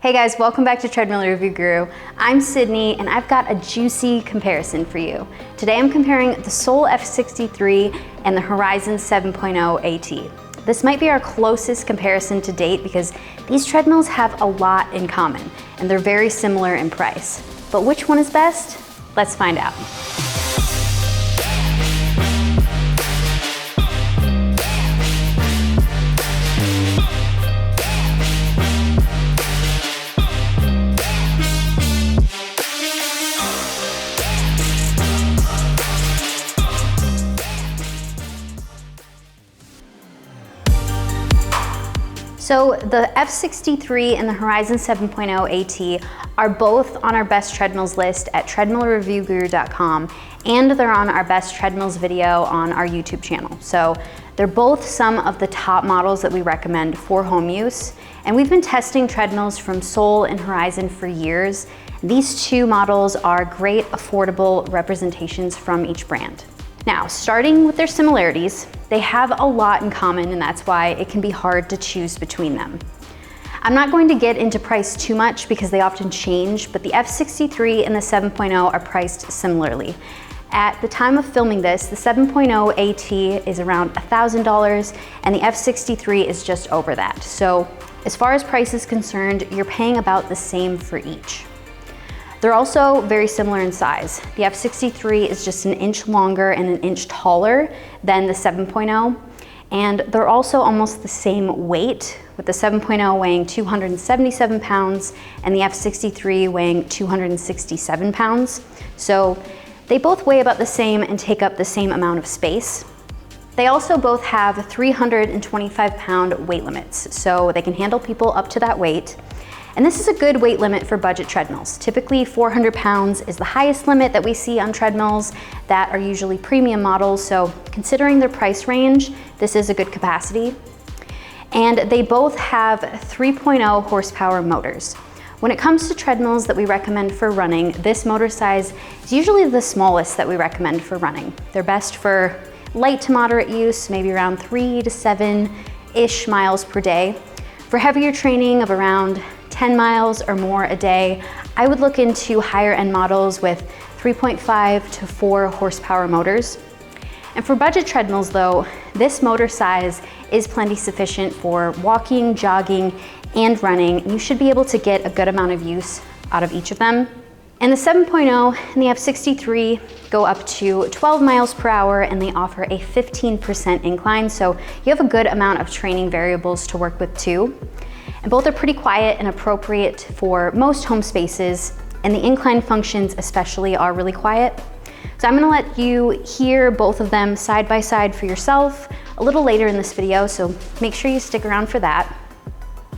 Hey guys, welcome back to Treadmill Review Guru. I'm Sydney and I've got a juicy comparison for you. Today I'm comparing the Sole F63 and the Horizon 7.0 AT. This might be our closest comparison to date because these treadmills have a lot in common and they're very similar in price. But which one is best? Let's find out. So the F63 and the Horizon 7.0 AT are both on our best treadmills list at treadmillreviewguru.com, and they're on our best treadmills video on our YouTube channel. So they're both some of the top models that we recommend for home use. And we've been testing treadmills from Sole and Horizon for years. These two models are great, affordable representations from each brand. Now, starting with their similarities, they have a lot in common, and that's why it can be hard to choose between them. I'm not going to get into price too much because they often change, but the F63 and the 7.0 are priced similarly. At the time of filming this, the 7.0 AT is around $1,000 and the F63 is just over that. So as far as price is concerned, you're paying about the same for each. They're also very similar in size. The F63 is just an inch longer and an inch taller than the 7.0, and they're also almost the same weight, with the 7.0 weighing 277 pounds and the F63 weighing 267 pounds. So they both weigh about the same and take up the same amount of space. They also both have 325-pound weight limits, so they can handle people up to that weight. And this is a good weight limit for budget treadmills. Typically 400 pounds is the highest limit that we see on treadmills that are usually premium models, so considering their price range, this is a good capacity. And they both have 3.0 horsepower motors. When it comes to treadmills that we recommend for running, this motor size is usually the smallest that we recommend for running. They're best for light to moderate use, maybe around 3 to 7-ish miles per day. For heavier training of around 10 miles or more a day, I would look into higher end models with 3.5 to 4 horsepower motors. And for budget treadmills though, this motor size is plenty sufficient for walking, jogging, and running. You should be able to get a good amount of use out of each of them. And the 7.0 and the F63 go up to 12 miles per hour and they offer a 15% incline, so you have a good amount of training variables to work with too. And both are pretty quiet and appropriate for most home spaces, and the incline functions especially are really quiet. So I'm gonna let you hear both of them side by side for yourself a little later in this video, so make sure you stick around for that.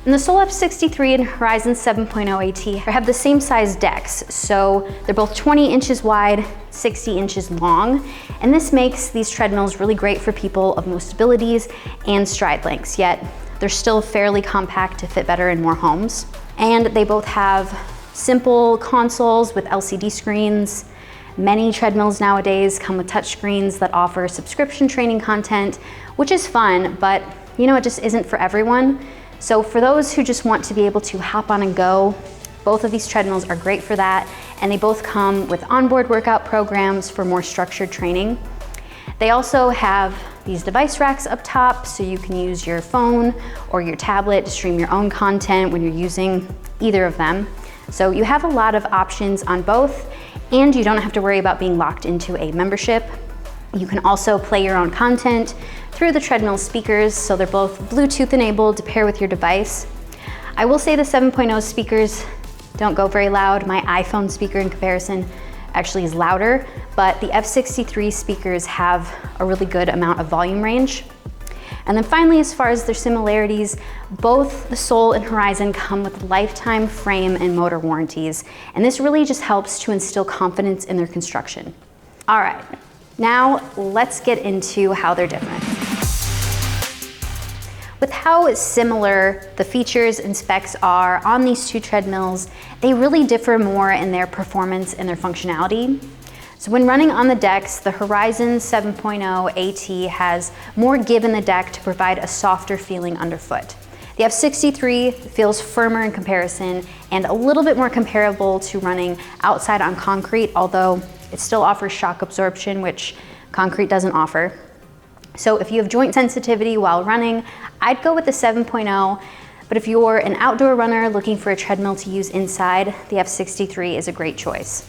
And the Sole F63 and Horizon 7.0 AT have the same size decks, so they're both 20 inches wide, 60 inches long, and this makes these treadmills really great for people of most abilities and stride lengths, yet they're still fairly compact to fit better in more homes. And they both have simple consoles with LCD screens. Many treadmills nowadays come with touch screens that offer subscription training content, which is fun, but you know, it just isn't for everyone. So for those who just want to be able to hop on and go, both of these treadmills are great for that, and they both come with onboard workout programs for more structured training. They also have these device racks up top, so you can use your phone or your tablet to stream your own content when you're using either of them. So you have a lot of options on both, and you don't have to worry about being locked into a membership. You can also play your own content through the treadmill speakers, so they're both Bluetooth enabled to pair with your device. I will say the 7.0 speakers don't go very loud. My iPhone speaker in comparison actually is louder, but the F63 speakers have a really good amount of volume range. And then finally, as far as their similarities, both the Sole and Horizon come with lifetime frame and motor warranties, and this really just helps to instill confidence in their construction. All right, now let's get into how they're different. With how similar the features and specs are on these two treadmills, they really differ more in their performance and their functionality. So when running on the decks, the Horizon 7.0 AT has more give in the deck to provide a softer feeling underfoot. The F63 feels firmer in comparison and a little bit more comparable to running outside on concrete, although it still offers shock absorption, which concrete doesn't offer. So if you have joint sensitivity while running, I'd go with the 7.0, but if you're an outdoor runner looking for a treadmill to use inside, the F63 is a great choice.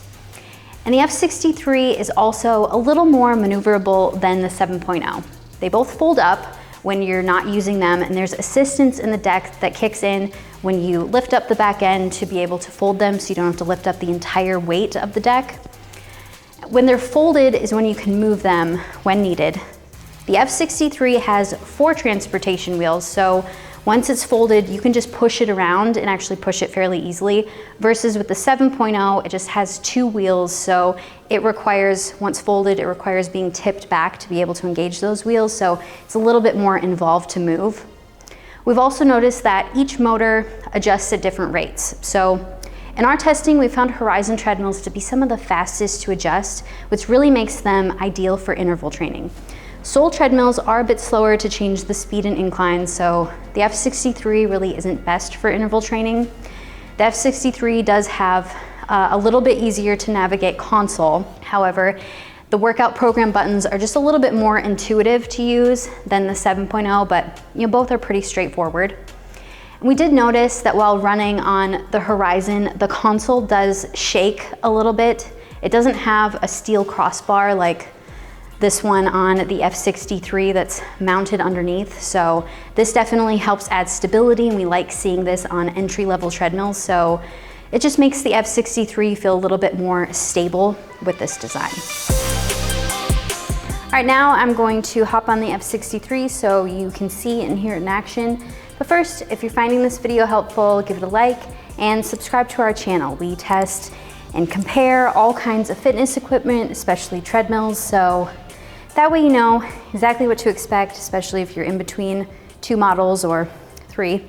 And the F63 is also a little more maneuverable than the 7.0. They both fold up when you're not using them, and there's assistance in the deck that kicks in when you lift up the back end to be able to fold them so you don't have to lift up the entire weight of the deck. When they're folded is when you can move them when needed. The F63 has 4 transportation wheels, so once it's folded, you can just push it around and actually push it fairly easily, versus with the 7.0, it just has 2 wheels, so it requires, once folded, it requires being tipped back to be able to engage those wheels, so it's a little bit more involved to move. We've also noticed that each motor adjusts at different rates. So in our testing, we found Horizon treadmills to be some of the fastest to adjust, which really makes them ideal for interval training. Sole treadmills are a bit slower to change the speed and incline, so the F63 really isn't best for interval training. The F63 does have a little bit easier to navigate console. However, the workout program buttons are just a little bit more intuitive to use than the 7.0, but both are pretty straightforward. And we did notice that while running on the Horizon, the console does shake a little bit. It doesn't have a steel crossbar like this one on the F63 that's mounted underneath. So this definitely helps add stability, and we like seeing this on entry-level treadmills. So it just makes the F63 feel a little bit more stable with this design. All right, now I'm going to hop on the F63 so you can see and hear it in action. But first, if you're finding this video helpful, give it a like and subscribe to our channel. We test and compare all kinds of fitness equipment, especially treadmills, so that way you know exactly what to expect, especially if you're in between 2 models or 3.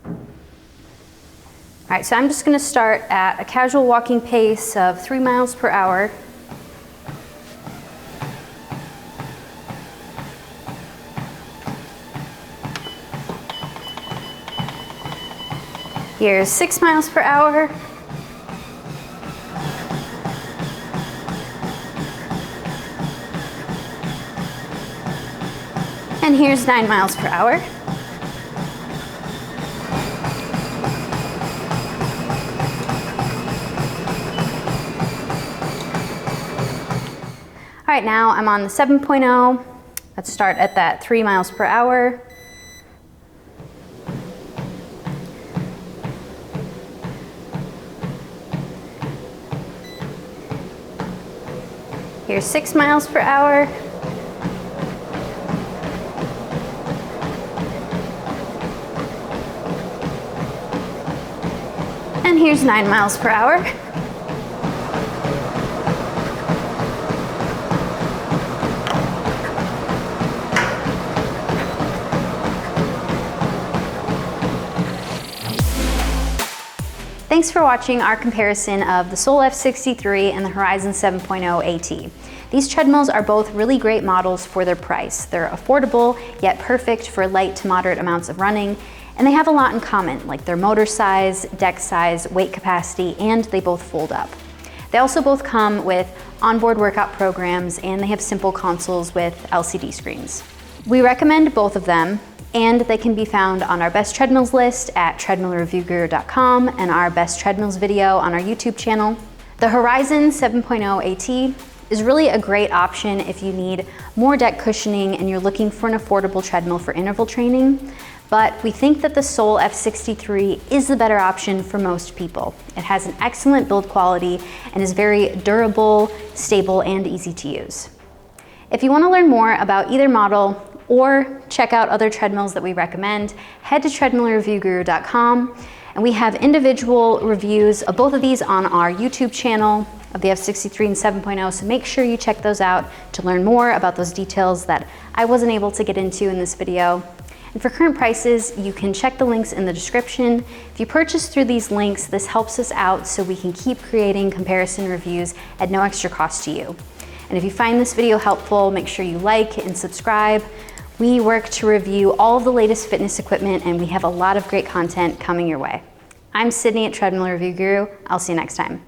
All right, so I'm just gonna start at a casual walking pace of 3 miles per hour. Here's 6 miles per hour. And here's 9 miles per hour. All right, now I'm on the 7.0. Let's start at that 3 miles per hour. Here's 6 miles per hour. And here's 9 miles per hour. Thanks for watching our comparison of the Sole F63 and the Horizon 7.0 AT. These treadmills are both really great models for their price. They're affordable, yet perfect for light to moderate amounts of running, and they have a lot in common, like their motor size, deck size, weight capacity, and they both fold up. They also both come with onboard workout programs, and they have simple consoles with LCD screens. We recommend both of them, and they can be found on our best treadmills list at treadmillreviewguru.com and our best treadmills video on our YouTube channel. The Horizon 7.0 AT is really a great option if you need more deck cushioning and you're looking for an affordable treadmill for interval training. But we think that the Sole F63 is the better option for most people. It has an excellent build quality and is very durable, stable, and easy to use. If you want to learn more about either model or check out other treadmills that we recommend, head to treadmillreviewguru.com, and we have individual reviews of both of these on our YouTube channel of the F63 and 7.0, so make sure you check those out to learn more about those details that I wasn't able to get into in this video. And for current prices, you can check the links in the description. If you purchase through these links, this helps us out so we can keep creating comparison reviews at no extra cost to you. And if you find this video helpful, make sure you like and subscribe. We work to review all of the latest fitness equipment, and we have a lot of great content coming your way. I'm Sydney at Treadmill Review Guru. I'll see you next time.